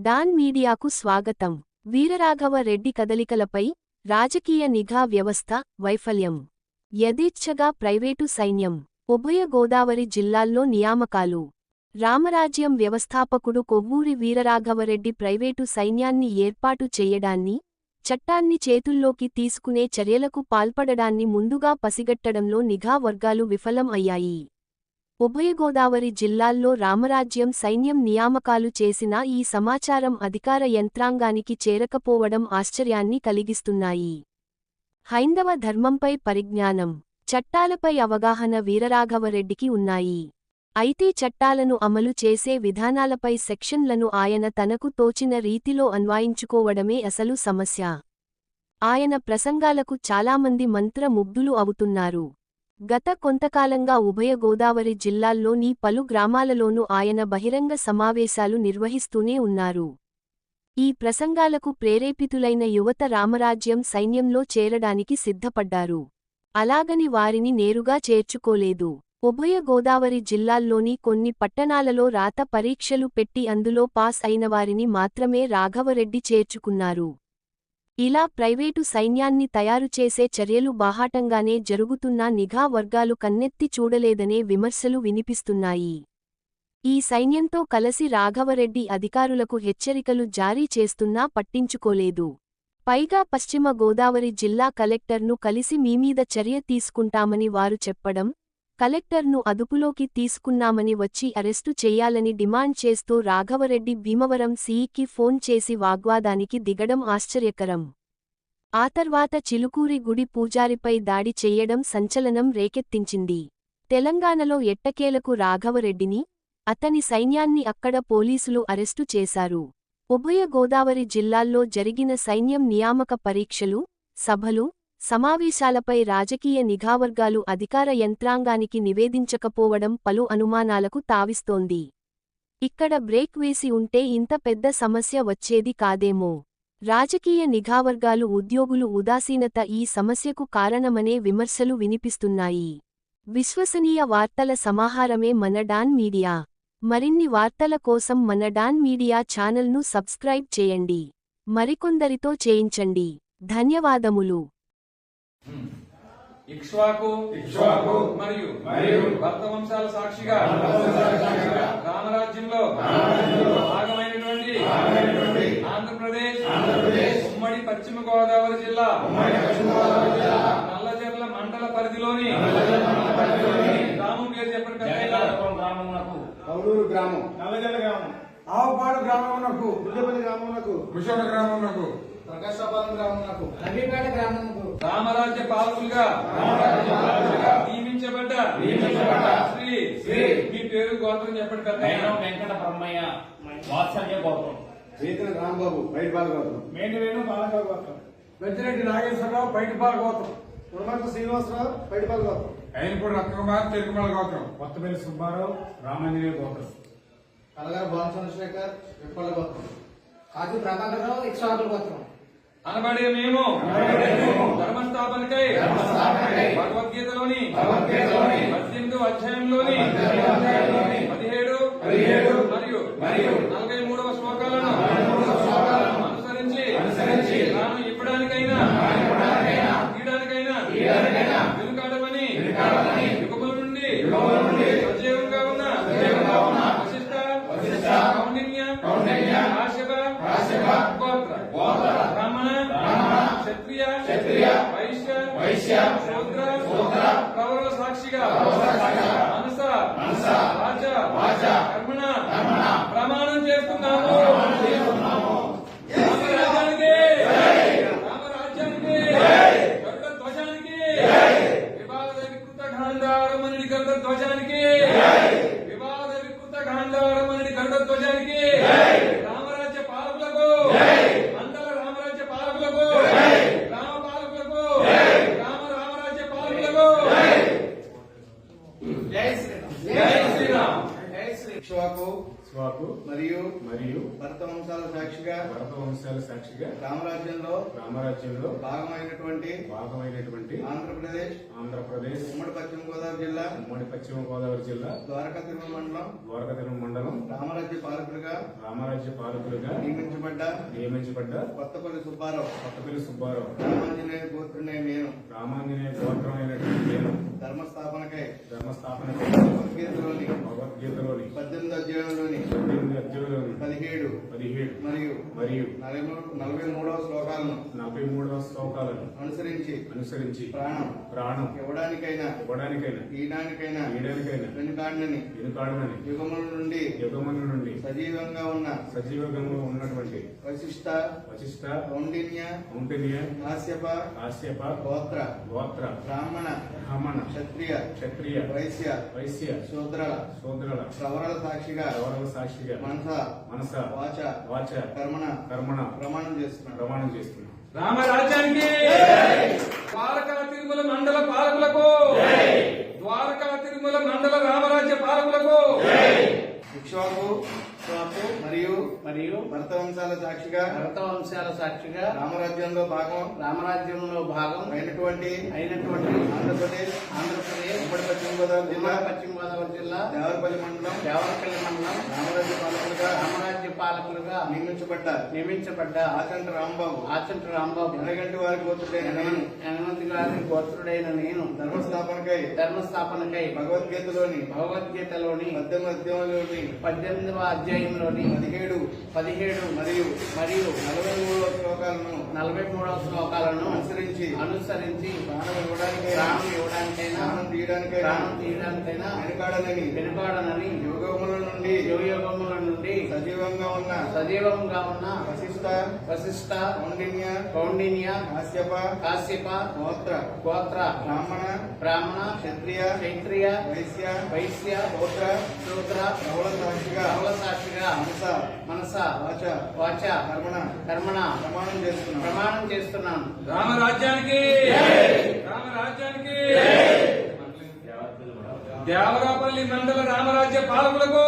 Don మీడియాకు స్వాగతం. వీరరాఘవ రెడ్డి కదలికలపై రాజకీయ నిఘా వ్యవస్థ వైఫల్యం. యథేచ్ఛగా ప్రైవేటు సైన్యం. ఉభయ గోదావరి జిల్లాల్లో నియామకాలు. రామరాజ్యం వ్యవస్థాపకుడు కొవ్వూరి వీరరాఘవరెడ్డి ప్రైవేటు సైన్యాన్ని ఏర్పాటు చేయడాన్ని, చట్టాన్ని చేతుల్లోకి తీసుకునే చర్యలకు పాల్పడడాన్ని ముందుగా పసిగట్టడంలో నిఘా వర్గాలు విఫలం అయ్యాయి. ఉభయ గోదావరి జిల్లాల్లో రామరాజ్యం సైన్యం నియామకాలు చేసినా ఈ సమాచారం అధికార యంత్రాంగానికి చేరకపోవడం ఆశ్చర్యాన్ని కలిగిస్తున్నాయి. హైందవ ధర్మంపై పరిజ్ఞానం, చట్టాలపై అవగాహన వీరరాఘవరెడ్డికి ఉన్నాయి. అయితే చట్టాలను అమలు చేసే విధానాలపై సెక్షన్లను ఆయన తనకు తోచిన రీతిలో అన్వయించుకోవడమే అసలు సమస్య. ఆయన ప్రసంగాలకు చాలామంది మంత్రముగ్ధులు అవుతున్నారు. గత కొంతకాలంగా ఉభయ గోదావరి జిల్లాల్లోని పలు గ్రామాలలోనూ ఆయన బహిరంగ సమావేశాలు నిర్వహిస్తూనే ఉన్నారు. ఈ ప్రసంగాలకు ప్రేరేపితులైన యువత రామరాజ్యం సైన్యంలో చేరడానికి సిద్ధపడ్డారు. అలాగని వారిని నేరుగా చేర్చుకోలేదు. ఉభయ గోదావరి జిల్లాల్లోని కొన్ని పట్టణాలలో రాత పరీక్షలు పెట్టి అందులో పాస్ అయిన వారిని మాత్రమే రాఘవరెడ్డి చేర్చుకున్నారు. ఇలా ప్రైవేటు సైన్యాన్ని తయారుచేసే చర్యలు బాహాటంగానే జరుగుతున్నా నిఘా వర్గాలు కన్నెత్తి చూడలేదనే విమర్శలు వినిపిస్తున్నాయి. ఈ సైన్యంతో కలసి రాఘవరెడ్డి అధికారులకు హెచ్చరికలు జారీ చేస్తున్నా పట్టించుకోలేదు. పైగా పశ్చిమ గోదావరి జిల్లా కలెక్టర్ను కలిసి మీమీద చర్య తీసుకుంటామని వారు చెప్పడం, కలెక్టర్ను అదుపులోకి తీసుకున్నామని వచ్చి అరెస్టు చెయ్యాలని డిమాండ్ చేస్తూ రాఘవరెడ్డి భీమవరం సీఈకి ఫోన్ చేసి వాగ్వాదానికి దిగడం ఆశ్చర్యకరం. ఆ తర్వాత చిలుకూరి గుడి పూజారిపై దాడి చెయ్యడం సంచలనం రేకెత్తించింది. తెలంగాణలో ఎట్టకేలకు రాఘవరెడ్డిని, అతని సైన్యాన్ని అక్కడ పోలీసులు అరెస్టు చేశారు. ఉభయ గోదావరి జిల్లాల్లో జరిగిన సైన్యం నియామక పరీక్షలు, సభలు, సమావేశాలపై రాజకీయ నిఘావర్గాలు అధికార యంత్రాంగానికి నివేదించకపోవడం పలు అనుమానాలకు తావిస్తోంది. ఇక్కడ బ్రేక్ వేసి ఉంటే ఇంత పెద్ద సమస్య వచ్చేది కాదేమో. రాజకీయ నిఘావర్గాలు ఉద్యోగులు ఉదాసీనత ఈ సమస్యకు కారణమనే విమర్శలు వినిపిస్తున్నాయి. విశ్వసనీయ వార్తల సమాహారమే మన డాన్ మీడియా. మరిన్ని వార్తల కోసం మన డాన్ మీడియా ఛానల్ను సబ్స్క్రైబ్ చేయండి. మరికొందరితో చేయించండి. ధన్యవాదములు. ఇక్ష్వాకు మరియు భర్త వంశాల సాక్షిగా రామరాజ్యంలో భాగమైనటువంటి ఆంధ్రప్రదేశ్ ఉమ్మడి పశ్చిమ గోదావరి జిల్లా నల్లజర్ల మండల పరిధిలోని గ్రామం పేరు చెప్పండి. గ్రామం, నల్లజర్ల గ్రామం, ఆవపాడు గ్రామమునకు, బుల్లపల్లి గ్రామమునకు, కుషోడ గ్రామమునకు, ప్రకాశపాలెం గ్రామమునకు, నవీపేట గ్రామమునకు రామరాజ్య పాలకులుగా నియమించబడ్డ శ్రీ మీ పేరు గోత్రం చెప్పండి. వెంకట బ్రహ్మయ్య వాత్సల్య గోత్రం, వేతన రాంబాబు బయటపాల గోత్రం, మేడివేణు బాలక గోత్రం, పెద్దిరెడ్డి నాగేశ్వరరావు బయటపాల గోత్రం, ఉడమంత శ్రీనివాసరావు బయటపాల గోత్రం, అయినపూడి రత్నకుమార్ తిరుమల గోత్రం, కొత్తపల్లి సుబ్బారావు రామాంజనేయ గోత్రం, కలగారు భానుచంద్రశేఖర్ విప్పల గోత్రం, కాజు ప్రభాకరరావు ఇక్ష్వాకుల గోత్రం. అనబడే మేము ధర్మస్థాపనకై భగవద్గీతలోని 18వ అధ్యాయంలోని 17 మరియు 43వ శ్లోకాలను అనుసరించి తాను ఇవ్వడానికైనా తీయడానికైనా వెనుకాడమని యుగముల నుండి సజీవంగా ఉన్న వశిష్ఠ, కౌండిన్య, కాశ్యప గోత్ర, బ్రాహ్మణ, క్షత్రియ, వైశ్య, శూద్ర, కౌరవ సాక్షిగా మనస వాచ కర్మణ ప్రమాణం చేస్తున్నాము. రామరాజ్యానికి, గరుడ ధ్వజానికి, వివాద వికృత గాంధారమణి గరుడ ధ్వజానికి, వివాద వికృత గాంధారమణి గరుడ ధ్వజానికి, రామరాజ్య పాలకులకు, మండల రామరాజ్య పాలకులకు, గ్రామ పాలకులకు, రామరాజ్య పాలకులకు జై శ్రీరామ్. జై శ్రీరామ్. ఇక్ష్వాకు స్వాకు మరియు భరత వంశాల సాక్షిగా భరత వంశాల సాక్షిగా రామరాజ్యంలో భాగమైనటువంటి ఆంధ్రప్రదేశ్ ఉమ్మడి పశ్చిమ గోదావరి జిల్లా ద్వారకా తిరుమల మండలం రామరాజ్య పాలకులుగా నియమించబడ్డ కొత్తపల్లి సుబ్బారావు రామాంజనేయ గోత్రమైనటువంటి నేను ధర్మస్థాపనకై భగవద్గీతలోని 18వ అధ్యాయంలోని 17 మరియు 43వ శ్లోకాలను అనుసరించి ప్రాణం ఇవ్వడానికైనా ఈయడానికైనా వెనుకాడనని యుగముల నుండి సజీవంగా ఉన్నటువంటి వశిష్ఠ కౌండిన్య కాశ్యప గోత్ర బ్రాహ్మణ క్షత్రియ వైశ్య శూద్రల ప్రవరల సాక్షిగా మనస వాచ కర్మణ ప్రమాణం చేస్తున్నాను. రామరాజ్యానికి ద్వారకా తిరుమల మండల పాలకులకు ద్వారకా తిరుమల మండల రామరాజ్య పాలకులకు ఇక్ష్వాకు మరియు భరత వంశాల సాక్షిగా రామరాజ్యంలో భాగం అయినటువంటి ఆంధ్రప్రదేశ్ ఉమ్మడి పశ్చిమ గోదావరి జిల్లా దేవరపల్లి మండలం రామరాజ్య పాలకులుగా నియమించబడ్డ ఆచంట రాంబాబు ఎనగంటి వారి గోత్రుడైన నేను ధర్మస్థాపనకై భగవద్గీతలోని 18వ అధ్యాయంలోని 17 మరియు 43వ శ్లోకాలను అనుసరించి ప్రాణం ఇవ్వడానికైనా తీయడానికైనా వెనుకాడనని యుగముల నుండి సజీవంగా ఉన్న వశిష్ఠ కౌండిన్య కాశ్యప గోత్ర బ్రాహ్మణ క్షత్రియ వైశ్య శూద్ర ప్రవళ సాక్షిగా మనస వాచ కర్మణ ప్రమాణం చేస్తున్నాను. రామరాజ్యానికి దేవరాపల్లి మండల రామరాజ్య పాలకులకు